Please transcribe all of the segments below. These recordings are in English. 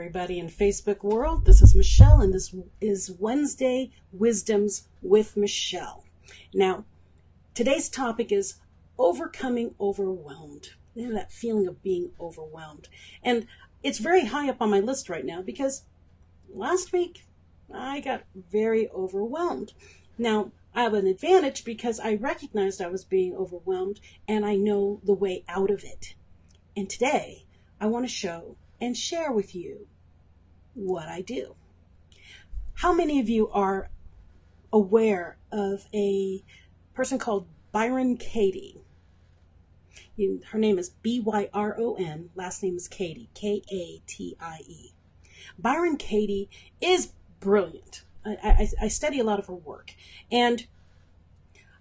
everybody in Facebook world. This is Michelle, and this is Wednesday Wisdoms with Michelle. Now, today's topic is overcoming overwhelmed. You know, that feeling of being overwhelmed. And it's very high up on my list right now because last week I got very overwhelmed. Now, I have an advantage because I recognized I was being overwhelmed and I know the way out of it. And today, I want to show and share with you what I do. How many of you are aware of a person called Byron Katie? Her name is B-Y-R-O-N, last name is Katie, K-A-T-I-E. Byron Katie is brilliant. I study a lot of her work, and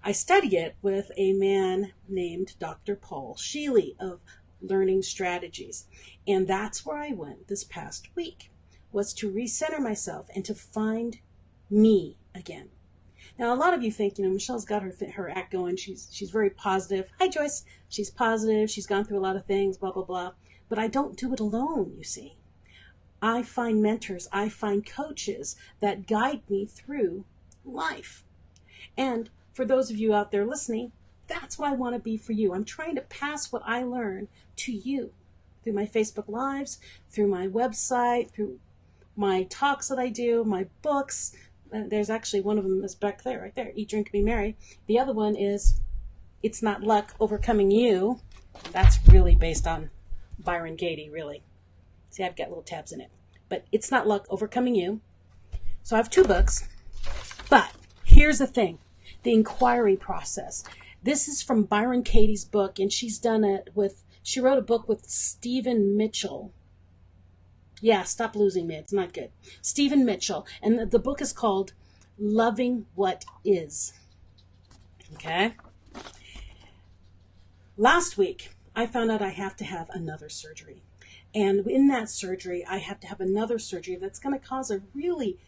I study it with a man named Dr. Paul Sheely of Learning Strategies. And that's where I went this past week, was to recenter myself and to find me again. Now, a lot of you think, Michelle's got her act going. She's very positive. Hi, Joyce. She's positive. She's gone through a lot of things, blah, blah, blah. But I don't do it alone, you see. I find mentors. I find coaches that guide me through life. And for those of you out there listening, that's what I want to be for you. I'm trying to pass what I learn to you through my Facebook Lives, through my website, through my talks that I do, my books. There's actually one of them is back there, right there, Eat, Drink, Be Merry. The other one is It's Not Luck, Overcoming You. That's really based on Byron Katie, really. See, I've got little tabs in it. But It's Not Luck, Overcoming You. So I have 2 books. But here's the thing, the inquiry process. This is from Byron Katie's book, and she wrote a book with Stephen Mitchell. Yeah, stop losing me. It's not good. Stephen Mitchell. And the book is called Loving What Is. Okay? Last week, I found out I have to have another surgery. And in that surgery, I have to have another surgery that's going to cause a really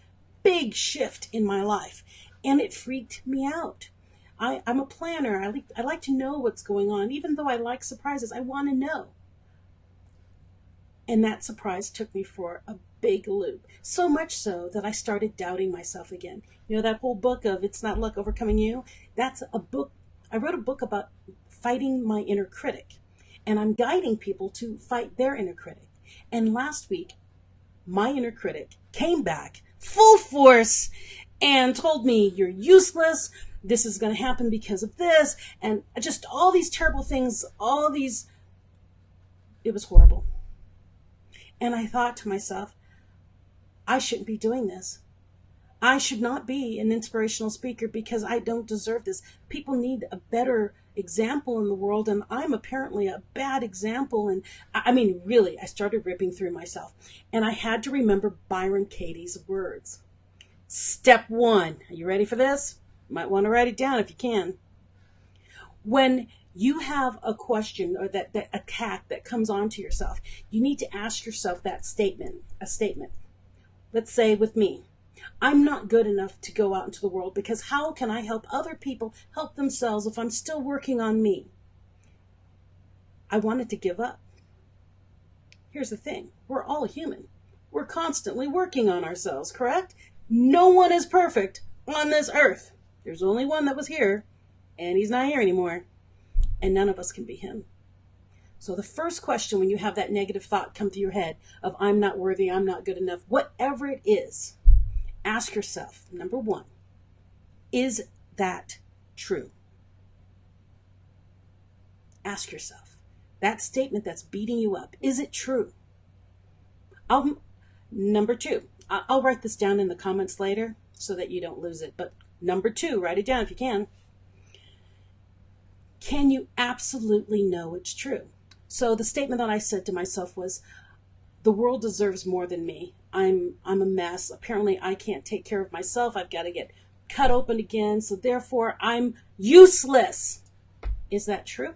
big shift in my life. And it freaked me out. I'm a planner. I like to know what's going on. Even though I like surprises, I want to know. And that surprise took me for a big loop. So much so that I started doubting myself again. That whole book of It's Not Luck, Overcoming You, that's a book. I wrote a book about fighting my inner critic. And I'm guiding people to fight their inner critic. And last week, my inner critic came back full force and told me, you're useless. This is going to happen because of this. And just all these terrible things, it was horrible. And I thought to myself, I shouldn't be doing this. I should not be an inspirational speaker because I don't deserve this. People need a better example in the world, and I'm apparently a bad example. And really, I started ripping through myself. And I had to remember Byron Katie's words. Step 1. Are you ready for this? Might want to write it down if you can. When you have a question or that attack that comes onto yourself, you need to ask yourself a statement. Let's say with me, I'm not good enough to go out into the world because how can I help other people help themselves if I'm still working on me? I wanted to give up. Here's the thing. We're all human. We're constantly working on ourselves, correct? No one is perfect on this earth. There's only one that was here, and he's not here anymore. And none of us can be him. So the first question when you have that negative thought come through your head of I'm not worthy, I'm not good enough, whatever it is, ask yourself, number 1, is that true? Ask yourself. That statement that's beating you up, is it true? Number 2, I'll write this down in the comments later so that you don't lose it. But number 2, write it down if you can. Can you absolutely know it's true? So the statement that I said to myself was, the world deserves more than me. I'm a mess. Apparently I can't take care of myself. I've got to get cut open again. So therefore I'm useless. Is that true?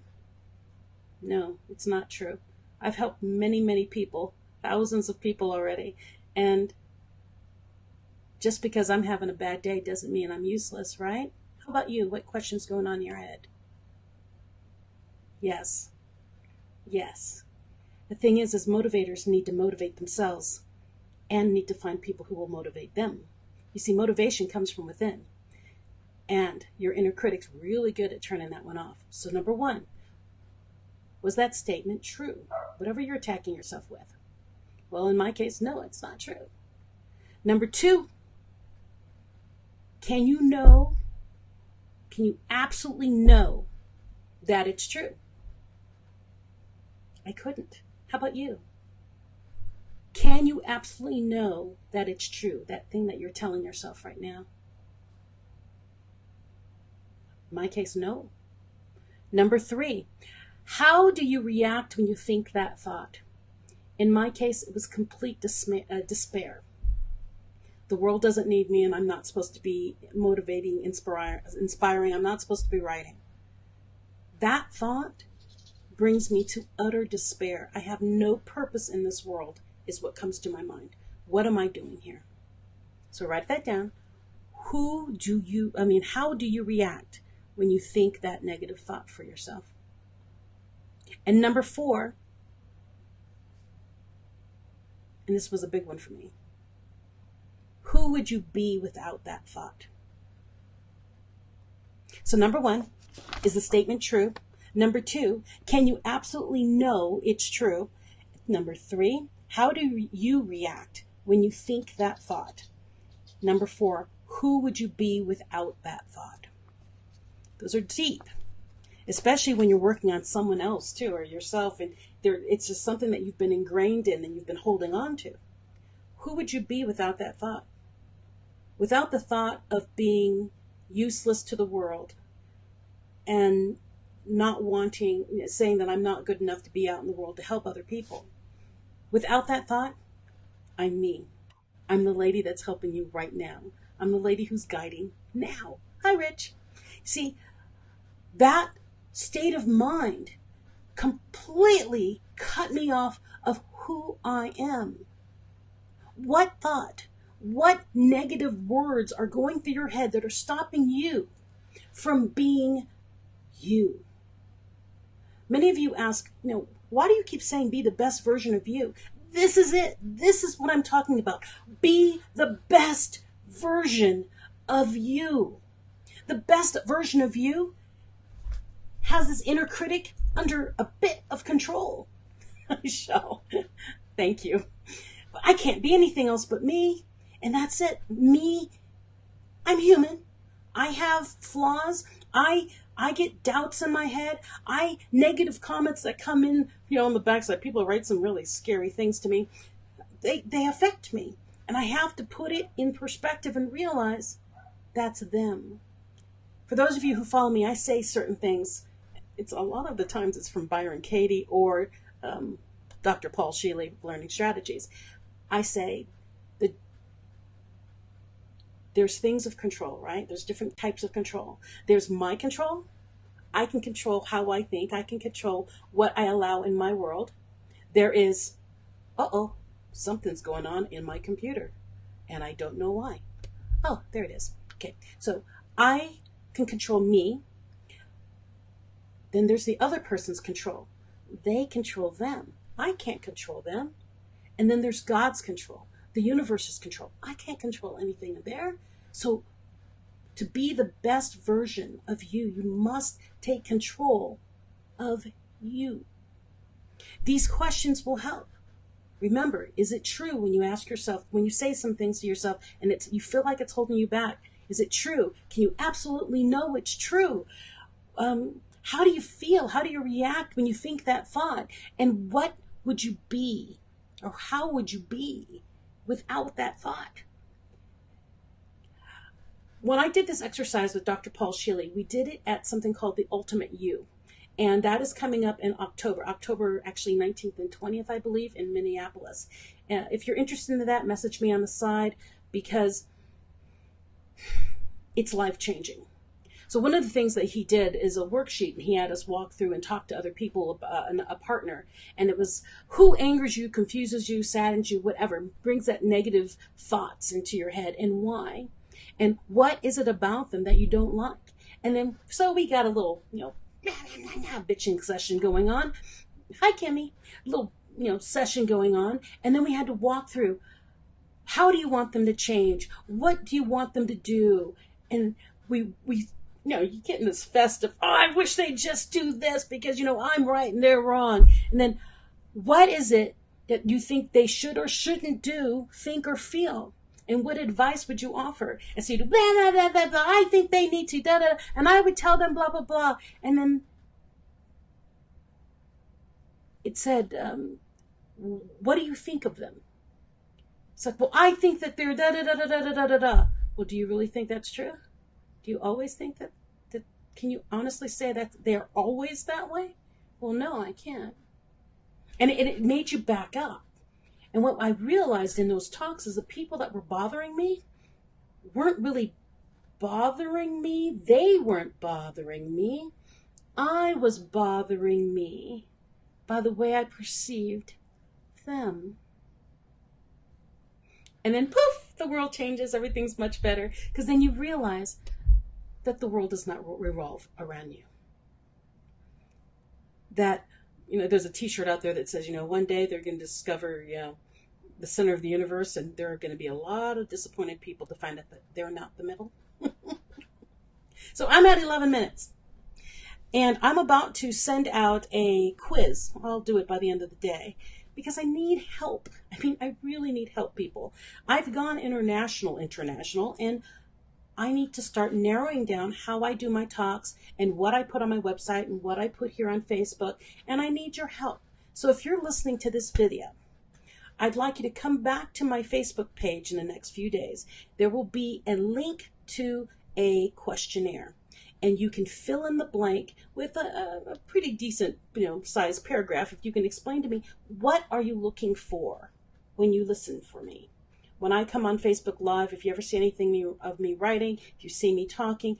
No, it's not true. I've helped many, many people, thousands of people already. And just because I'm having a bad day doesn't mean I'm useless, right? How about you? What question's going on in your head? Yes. The thing is motivators need to motivate themselves. and need to find people who will motivate them. You see, motivation comes from within, and your inner critic's really good at turning that one off. So number one, was that statement true? Whatever you're attacking yourself with. Well, in my case, no, it's not true. Number two, can you absolutely know that it's true? I couldn't. How about you? Can you absolutely know that it's true, that thing that you're telling yourself right now? In my case, no. Number three, how do you react when you think that thought? In my case, it was complete despair. The world doesn't need me, and I'm not supposed to be motivating, inspiring. I'm not supposed to be writing. That thought brings me to utter despair. I have no purpose in this world, is what comes to my mind. What am I doing here? So write that down. How do you react when you think that negative thought for yourself? And number four, and this was a big one for me, who would you be without that thought? So number one, is the statement true? Number two, can you absolutely know it's true? Number three, how do you react when you think that thought? Number four, who would you be without that thought? Those are deep, especially when you're working on someone else too, or yourself, and it's just something that you've been ingrained in and you've been holding on to. Who would you be without that thought? Without the thought of being useless to the world and not saying that I'm not good enough to be out in the world to help other people. Without that thought, I'm me. I'm the lady that's helping you right now. I'm the lady who's guiding now. Hi, Rich. See, that state of mind completely cut me off of who I am. What thought, what negative words are going through your head that are stopping you from being you? Many of you ask, why do you keep saying be the best version of you? This is it. This is what I'm talking about. Be the best version of you. The best version of you has this inner critic under a bit of control. Michelle, thank you. But I can't be anything else but me. And that's it. Me. I'm human. I have flaws. I get doubts in my head. Negative comments that come in, on the backside. People write some really scary things to me. They affect me. And I have to put it in perspective and realize that's them. For those of you who follow me, I say certain things. It's a lot of the times it's from Byron Katie or Dr. Paul Sheely, Learning Strategies. I say there's things of control, right? There's different types of control. There's my control. I can control how I think. I can control what I allow in my world. There is, something's going on in my computer, and I don't know why. Oh, there it is. Okay, so I can control me. Then there's the other person's control. They control them. I can't control them. And then there's God's control. The universe's control. I can't control anything there. So to be the best version of you, you must take control of you. These questions will help. Remember, is it true when you ask yourself, when you say some things to yourself and you feel like it's holding you back? Is it true? Can you absolutely know it's true? How do you feel? How do you react when you think that thought? And what would you be, or how would you be without that thought? When I did this exercise with Dr. Paul Sheely, we did it at something called the Ultimate You. And that is coming up in October actually 19th and 20th, I believe, in Minneapolis. If you're interested in that, message me on the side, because it's life-changing. So one of the things that he did is a worksheet, and he had us walk through and talk to other people, a partner, and it was who angers you, confuses you, saddens you, whatever, brings that negative thoughts into your head, and why, and what is it about them that you don't like. And then, so we got a little, bitching session going on. Hi, Kimmy. A little, session going on, and then we had to walk through, How do you want them to change? What do you want them to do? And we you get in this festive, oh, I wish they'd just do this because, I'm right and they're wrong. And then what is it that you think they should or shouldn't do, think or feel? And what advice would you offer? And so you do, blah, blah, blah, blah, blah, I think they need to, da, da, and I would tell them blah, blah, blah. And then it said, what do you think of them? It's like, well, I think that they're da, da, da, da, da, da, da, da. Well, do you really think that's true? Do you always think that, can you honestly say that they're always that way? Well, no, I can't. And it made you back up. And what I realized in those talks is the people that were bothering me weren't really bothering me. They weren't bothering me. I was bothering me by the way I perceived them. And then poof, the world changes. Everything's much better. Because then you realize that the world does not revolve around you. That, there's a t-shirt out there that says, one day they're going to discover, the center of the universe, and there are going to be a lot of disappointed people to find out that they're not the middle. So I'm at 11 minutes. And I'm about to send out a quiz. I'll do it by the end of the day. Because I need help. I really need help, people. I've gone international, and I need to start narrowing down how I do my talks and what I put on my website and what I put here on Facebook. And I need your help. So if you're listening to this video, I'd like you to come back to my Facebook page in the next few days. There will be a link to a questionnaire. And you can fill in the blank with a pretty decent, sized paragraph. If you can explain to me, what are you looking for when you listen for me? When I come on Facebook Live, if you ever see anything of me writing, if you see me talking,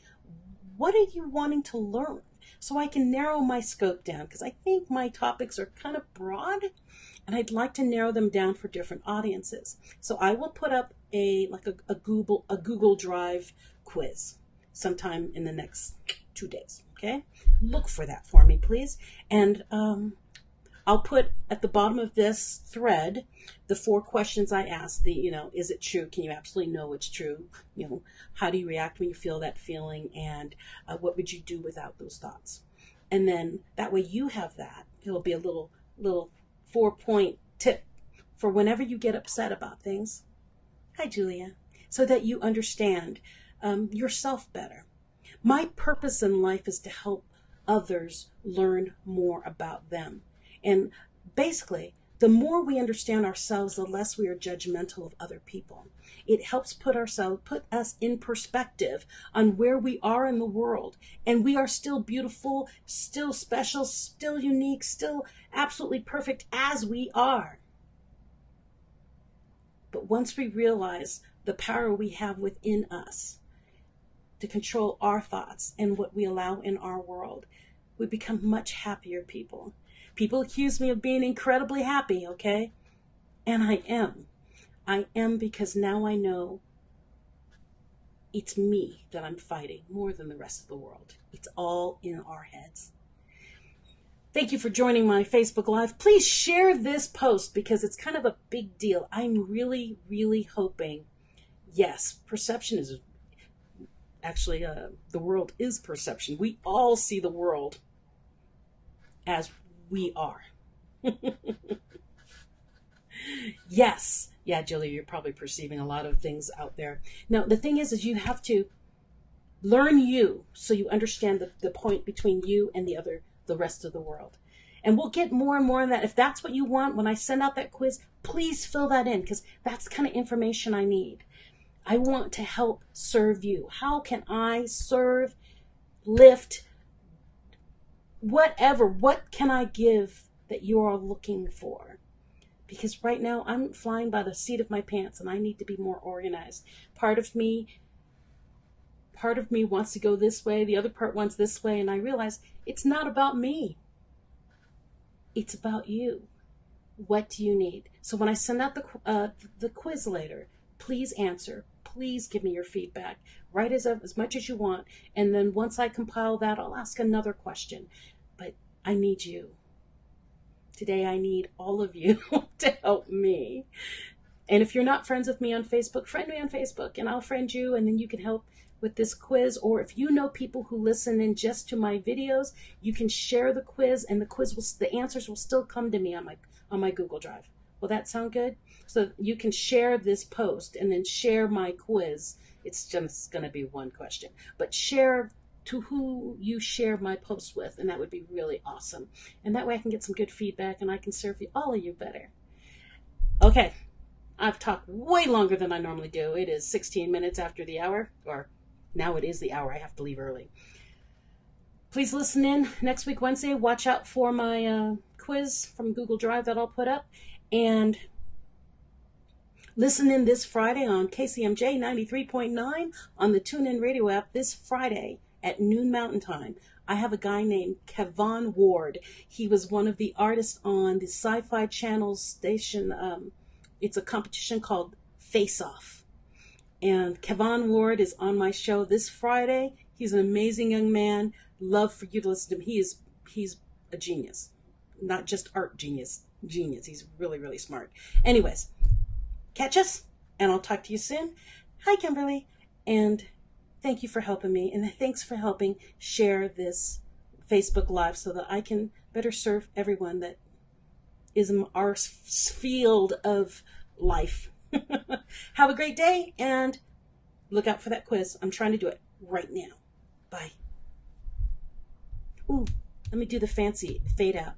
what are you wanting to learn? So I can narrow my scope down, because I think my topics are kind of broad, and I'd like to narrow them down for different audiences. So I will put up a Google Drive quiz sometime in the next 2 days. Okay, look for that for me, please. And I'll put at the bottom of this thread the 4 questions I asked. Is it true? Can you absolutely know it's true? How do you react when you feel that feeling? And what would you do without those thoughts? And then that way you have that. It'll be a little 4-point tip for whenever you get upset about things. Hi, Julia. So that you understand yourself better. My purpose in life is to help others learn more about them. And basically, the more we understand ourselves, the less we are judgmental of other people. It helps put us in perspective on where we are in the world. And we are still beautiful, still special, still unique, still absolutely perfect as we are. But once we realize the power we have within us to control our thoughts and what we allow in our world, we become much happier people. People accuse me of being incredibly happy, okay? And I am. I am, because now I know it's me that I'm fighting more than the rest of the world. It's all in our heads. Thank you for joining my Facebook Live. Please share this post because it's kind of a big deal. I'm really, really hoping, yes, perception is actually, the world is perception. We all see the world as we are. Yes. Yeah, Julia, you're probably perceiving a lot of things out there. Now, the thing is you have to learn you so you understand the point between you and the rest of the world. And we'll get more and more in that. If that's what you want, when I send out that quiz, please fill that in, because that's the kind of information I need. I want to help serve you. How can I serve, lift, whatever? What can I give that you are looking for? Because right now I'm flying by the seat of my pants and I need to be more organized. Part of me wants to go this way, the other part wants this way, and I realize it's not about me. It's about you. What do you need? So when I send out the quiz later, please answer. Please give me your feedback. Write as much as you want. And then once I compile that, I'll ask another question. But I need you. Today I need all of you to help me. And if you're not friends with me on Facebook, friend me on Facebook and I'll friend you, and then you can help with this quiz. Or if you know people who listen in just to my videos, you can share the quiz, and the answers will still come to me on my Google Drive. Will that sound good? So you can share this post and then share my quiz. It's just going to be one question, but share to who you share my post with, and that would be really awesome. And that way I can get some good feedback and I can serve all of you better. Okay, I've talked way longer than I normally do. It is 16 minutes after the hour, or now it is the hour. I have to leave early. Please listen in next week, Wednesday. Watch out for my quiz from Google Drive that I'll put up. And listen in this Friday on KCMJ 93.9 on the TuneIn Radio app this Friday at noon Mountain Time. I have a guy named Kevon Ward. He was one of the artists on the Sci-Fi Channel station. It's a competition called Face Off. And Kevon Ward is on my show this Friday. He's an amazing young man. Love for you to listen to him. He's a genius. Not just art genius. He's really, really smart. Anyways, catch us, and I'll talk to you soon. Hi, Kimberly. And thank you for helping me, and thanks for helping share this Facebook Live so that I can better serve everyone that is in our field of life. Have a great day, and look out for that quiz. I'm trying to do it right now. Bye. Ooh, let me do the fancy fade out.